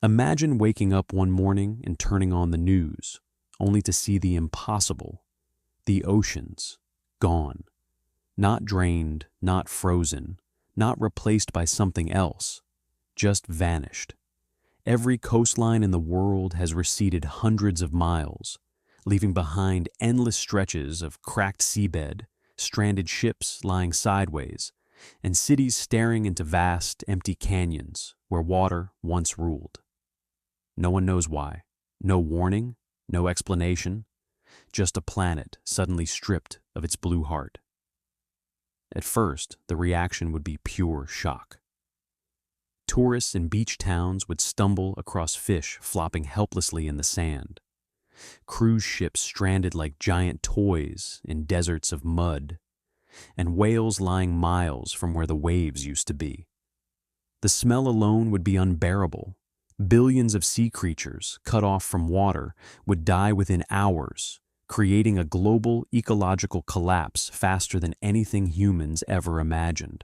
Imagine waking up one morning and turning on the news, only to see the impossible. The oceans, gone. Not drained, not frozen, not replaced by something else, just vanished. Every coastline in the world has receded hundreds of miles, leaving behind endless stretches of cracked seabed, stranded ships lying sideways, and cities staring into vast, empty canyons where water once ruled. No one knows why. No warning, no explanation, just a planet suddenly stripped of its blue heart. At first, the reaction would be pure shock. Tourists in beach towns would stumble across fish flopping helplessly in the sand. Cruise ships stranded like giant toys in deserts of mud, and whales lying miles from where the waves used to be. The smell alone would be unbearable. Billions of sea creatures, cut off from water, would die within hours, creating a global ecological collapse faster than anything humans ever imagined.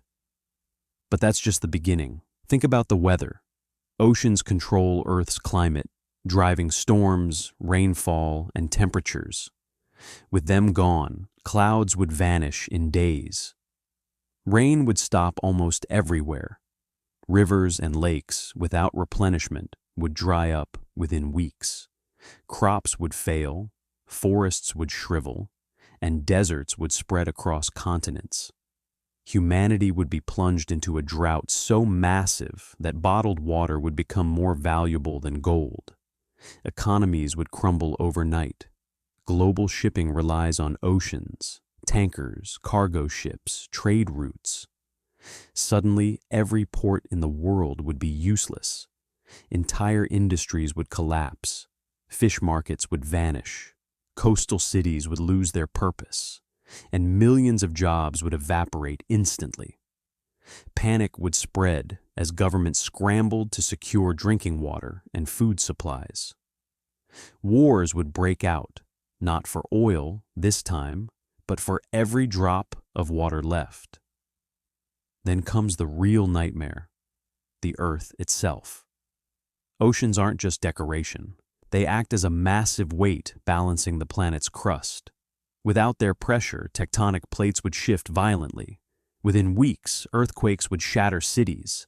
But that's just the beginning. Think about the weather. Oceans control Earth's climate, driving storms, rainfall, and temperatures. With them gone, clouds would vanish in days. Rain would stop almost everywhere. Rivers and lakes, without replenishment, would dry up within weeks. Crops would fail, forests would shrivel, and deserts would spread across continents. Humanity would be plunged into a drought so massive that bottled water would become more valuable than gold. Economies would crumble overnight. Global shipping relies on oceans, tankers, cargo ships, trade routes. Suddenly, every port in the world would be useless. Entire industries would collapse. Fish markets would vanish. Coastal cities would lose their purpose, and millions of jobs would evaporate instantly. Panic would spread as governments scrambled to secure drinking water and food supplies. Wars would break out, not for oil this time, but for every drop of water left. Then comes the real nightmare, the Earth itself. Oceans aren't just decoration. They act as a massive weight balancing the planet's crust. Without their pressure, tectonic plates would shift violently. Within weeks, earthquakes would shatter cities.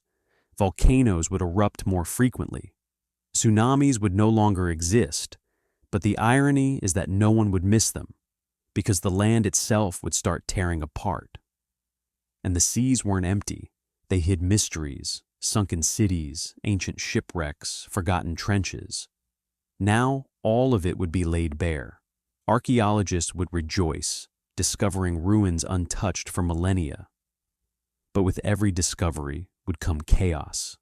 Volcanoes would erupt more frequently. Tsunamis would no longer exist. But the irony is that no one would miss them, because the land itself would start tearing apart. And the seas weren't empty. They hid mysteries, sunken cities, ancient shipwrecks, forgotten trenches. Now, all of it would be laid bare. Archaeologists would rejoice, discovering ruins untouched for millennia. But with every discovery would come chaos.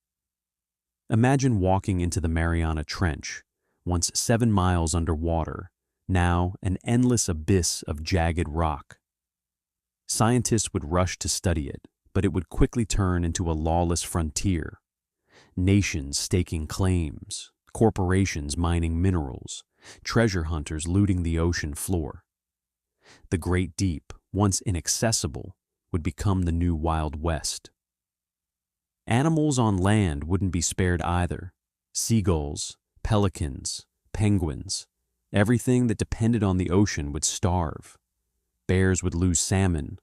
Imagine walking into the Mariana Trench, once 7 miles underwater, now an endless abyss of jagged rock. Scientists would rush to study it, but it would quickly turn into a lawless frontier. Nations staking claims, corporations mining minerals, treasure hunters looting the ocean floor. The great deep, once inaccessible, would become the new Wild West. Animals on land wouldn't be spared either. Seagulls, pelicans, penguins, everything that depended on the ocean would starve. Bears would lose salmon,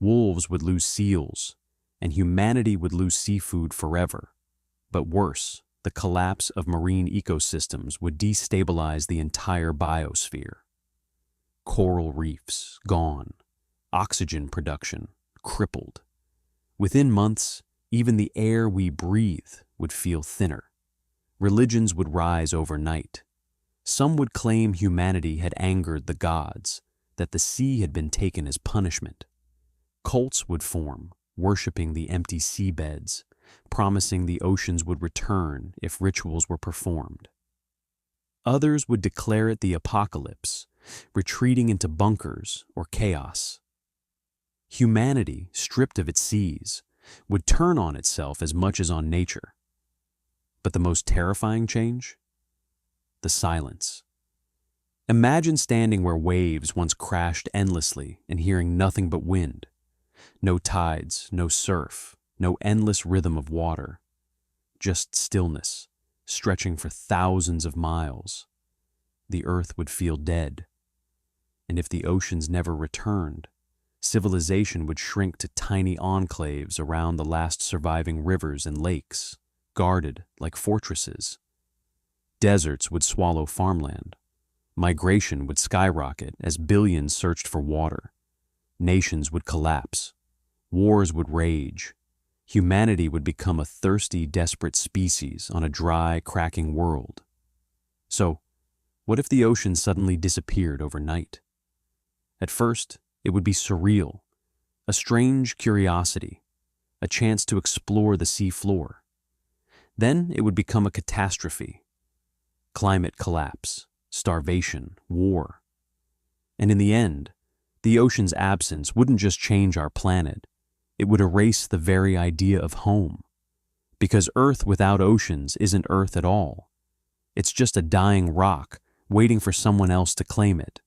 wolves would lose seals, and humanity would lose seafood forever. But worse, the collapse of marine ecosystems would destabilize the entire biosphere. Coral reefs gone, oxygen production crippled. Within months, even the air we breathe would feel thinner. Religions would rise overnight. Some would claim humanity had angered the gods, that the sea had been taken as punishment. Cults would form, worshipping the empty seabeds, promising the oceans would return if rituals were performed. Others would declare it the apocalypse, retreating into bunkers or chaos. Humanity, stripped of its seas, would turn on itself as much as on nature. But the most terrifying change? The silence. Imagine standing where waves once crashed endlessly and hearing nothing but wind. No tides, no surf, no endless rhythm of water. Just stillness, stretching for thousands of miles, the Earth would feel dead. And if the oceans never returned, civilization would shrink to tiny enclaves around the last surviving rivers and lakes, guarded like fortresses. Deserts would swallow farmland. Migration would skyrocket as billions searched for water. Nations would collapse. Wars would rage. Humanity would become a thirsty, desperate species on a dry, cracking world. So, what if the ocean suddenly disappeared overnight? At first, it would be surreal, a strange curiosity, a chance to explore the sea floor. Then it would become a catastrophe. Climate collapse, starvation, war. And in the end, the ocean's absence wouldn't just change our planet, it would erase the very idea of home. Because Earth without oceans isn't Earth at all. It's just a dying rock waiting for someone else to claim it.